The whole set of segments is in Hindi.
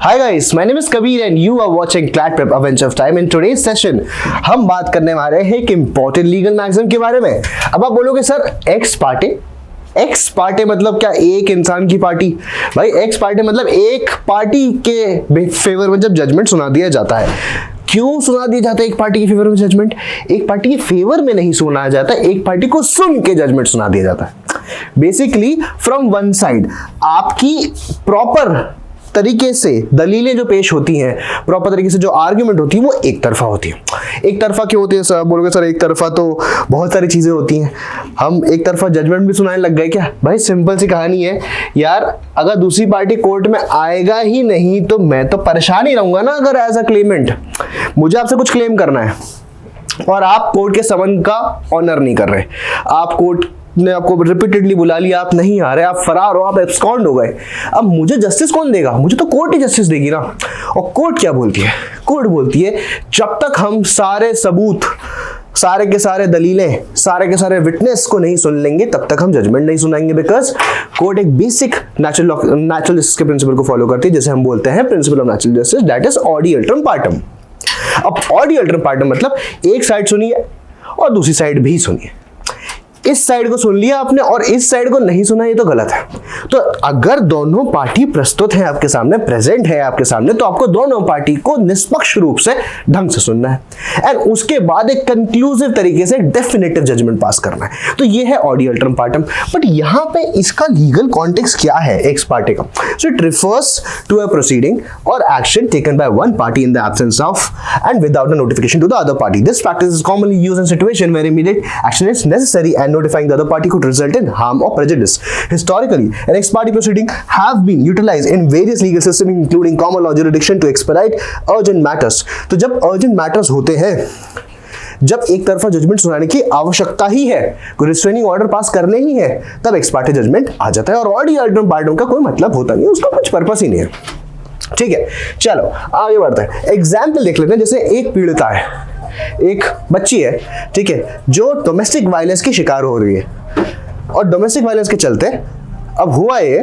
Hi guys, my name is Kabir and you are watching Clat Prep Adventure of Time. In today's session हम बात करने वाले हैं एक इम्पोर्टेंट लीगल मैगज़ीन के बारे में। अब आप बोलोगे सर एक्स पार्टी मतलब क्या? एक इंसान की पार्टी? भाई एक्स पार्टी मतलब एक पार्टी के फेवर में जब जजमेंट सुना दिया जाता है। क्यों सुना दिया जाता है एक पार्टी के फेवर में जजमेंट? एक पार्टी के फेवर में नहीं सुनाया जाता, एक पार्टी को सुन के जजमेंट सुना दिया जाता है। बेसिकली फ्रॉम वन साइड आपकी प्रॉपर तरीके से दलीलें जो पेश होती हैं, प्रॉपर तरीके से जो आर्ग्यूमेंट होती है वो एक तरफा होती है। एक तरफा क्यों होती है सर? बोलोगे सर एक तरफा तो बहुत सारी चीजें होती हैं, हम एक तरफा जजमेंट भी सुनाने लग गए क्या? भाई सिंपल सी कहानी है यार, अगर दूसरी पार्टी कोर्ट में आएगा ही नहीं तो मैं तो परेशान ही रहूंगा ना। अगर एज अ क्लेमेंट मुझे आपसे कुछ क्लेम करना है और आप कोर्ट के समन का ऑनर नहीं कर रहे, आप कोर्ट ने आपको रिपीटेडली बुला लिया, आप नहीं आ रहे, आप फरार हो, आप एब्सकॉन्ड हो गए, अब मुझे जस्टिस कौन देगा? मुझे तो कोर्ट ही जस्टिस देगी ना। और कोर्ट क्या बोलती है? कोर्ट बोलती है जब तक हम सारे सबूत, सारे के सारे दलीलें, सारे के सारे विटनेस को नहीं सुन लेंगे तब तक हम जजमेंट नहीं सुनाएंगे। बिकॉज कोर्ट एक बेसिक नेचुरल जस्टिस के प्रिंसिपल को फॉलो करती है, जैसे हम बोलते हैं principle of natural justice, that is audi alteram partem. अब ऑडी अल्टरम पार्टम मतलब एक साइड सुनिए और दूसरी साइड भी सुनिए। इस साइड को सुन लिया आपने और इस साइड को नहीं सुना, ये तो गलत है। तो अगर दोनों पार्टी प्रस्तुत है आपके सामने, प्रेजेंट है आपके सामने, तो आपको दोनों पार्टी को निष्पक्ष रूप से ढंग से सुनना है एंड उसके बाद एक कंक्लूसिव तरीके से डेफिनेटिव जजमेंट पास करना है। तो ये है ऑडी अल्टरम पार्टम। बट यहां पे इसका लीगल कॉन्टेक्स्ट क्या है एक्स पार्टी का? So it refers to a proceeding or action taken by one party in the absence of and without a notification to the other party. This practice is commonly used in situation where immediate action is necessary and notifying the other party could result in harm or prejudice. Historically, an ex parte proceeding have been utilized in various legal systems including common law jurisdiction to expedite urgent matters. तो जब urgent matters होते हैं, जब एक तरफा जजमेंट सुनाने की आवश्यकता ही है, कोई रिस्ट्रेनिंग ऑर्डर पास करने ही है, तब एक्स पार्टी जजमेंट आ जाता है और ऑडी अल्टरम पार्टम का कोई मतलब होता नहीं है, उसका कुछ पर्पस ही नहीं है। ठीक है, चलो आगे बढ़ते हैं। एग्जाम्पल देख लेते हैं। जैसे एक पीड़िता है, एक बच्ची है, ठीक है, जो डोमेस्टिक वायलेंस की शिकार हो रही है और डोमेस्टिक वायलेंस के चलते अब हुआ ये,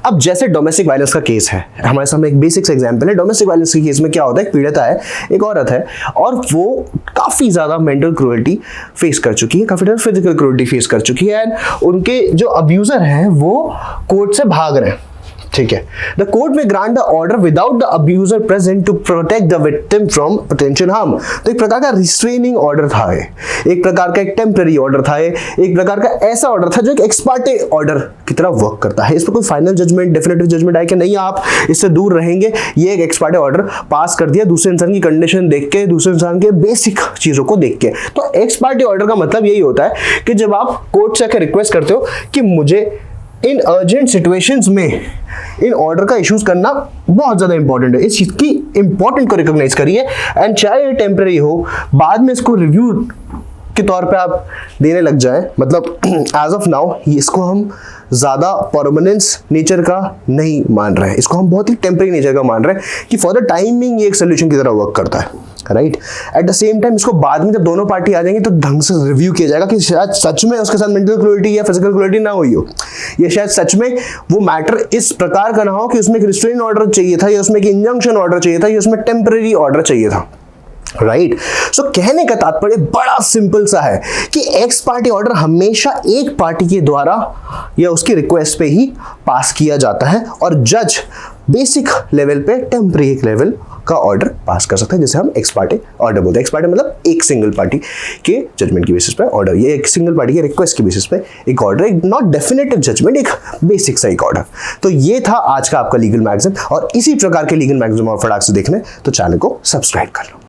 अब जैसे डोमेस्टिक वायलेंस का केस है, हमारे सामने एक बेसिक एग्जांपल है। डोमेस्टिक वायलेंस के केस में क्या होता है? एक पीड़िता है, एक औरत है और वो काफी ज्यादा मेंटल क्रूएल्टी फेस कर चुकी है, काफी ज्यादा फिजिकल क्रूएल्टी फेस कर चुकी है एंड उनके जो अब्यूजर हैं वो कोर्ट से भाग रहे हैं। ठीक है, द कोर्ट में grant the order without the abuser present to protect the victim from potential harm. तो एक प्रकार का रिस्ट्रेनिंग ऑर्डर था, एक प्रकार का एक टेम्पररी ऑर्डर था, एक प्रकार का ऐसा ऑर्डर था जो एक एक्स पार्टी ऑर्डर की तरह वर्क करता है। इस पर कोई फाइनल जजमेंट, डेफिनेटिव जजमेंट आया कि नहीं आप इससे दूर रहेंगे, ये एक एक्स पार्टी ऑर्डर पास कर दिया दूसरे इंसान की कंडीशन देख के, दूसरे इंसान के बेसिक चीजों को देख के। तो एक्स पार्टी ऑर्डर का मतलब यही होता है कि जब आप कोर्ट से आकर रिक्वेस्ट करते हो कि मुझे इन अर्जेंट सिचुएशंस में इन ऑर्डर का इश्यूज करना बहुत ज्यादा इंपॉर्टेंट है, इस चीज की इंपॉर्टेंट को रिकॉग्नाइज करिए एंड चाहे ये टेम्पररी हो, बाद में इसको रिव्यू के तौर पे आप देने लग जाए। मतलब एज ऑफ नाउ इसको हम ज्यादा परमानेंस नेचर का नहीं मान रहे हैं, इसको हम बहुत ही टेम्पररी नेचर का मान रहे हैं कि फॉर द टाइमिंग ये एक सोल्यूशन की तरह वर्क करता है, right. At the same time इसको बाद में जब दोनों पार्टी आ जाएंगे तो ढंग से रिव्यू किया जाएगा कि शायद सच में उसके साथ मेंटल क्रूएल्टी या फिजिकल क्रूएल्टी ना हुई हो, या शायद सच में वो मैटर इस प्रकार का ना हो कि उसमें एक रिस्ट्रेन ऑर्डर चाहिए था, या उसमें एक इंजंक्शन ऑर्डर चाहिए था, या उसमें टेम्पररी ऑर्डर चाहिए था, राइट। सो कहने का तात्पर्य बड़ा सिंपल सा है कि एक्स पार्टी ऑर्डर हमेशा एक पार्टी के द्वारा या उसकी रिक्वेस्ट पे ही पास किया जाता है और जज बेसिक लेवल पे टेम्पररी लेवल का ऑर्डर पास कर सकता है, जिसे हम एक्स पार्टी ऑर्डर बोलते हैं। एक्स पार्टी मतलब एक सिंगल पार्टी के जजमेंट की बेसिस पे ऑर्डर, ये एक सिंगल पार्टी के रिक्वेस्ट की बेसिस पे एक ऑर्डर, एक नॉट डेफिनेटिव जजमेंट, एक बेसिक सा एक ऑर्डर। तो ये था आज का आपका लीगल मैगज़ीन और इसी प्रकार के लीगल मैगज़ीन और फटाक से देखने तो चैनल को सब्सक्राइब कर लो।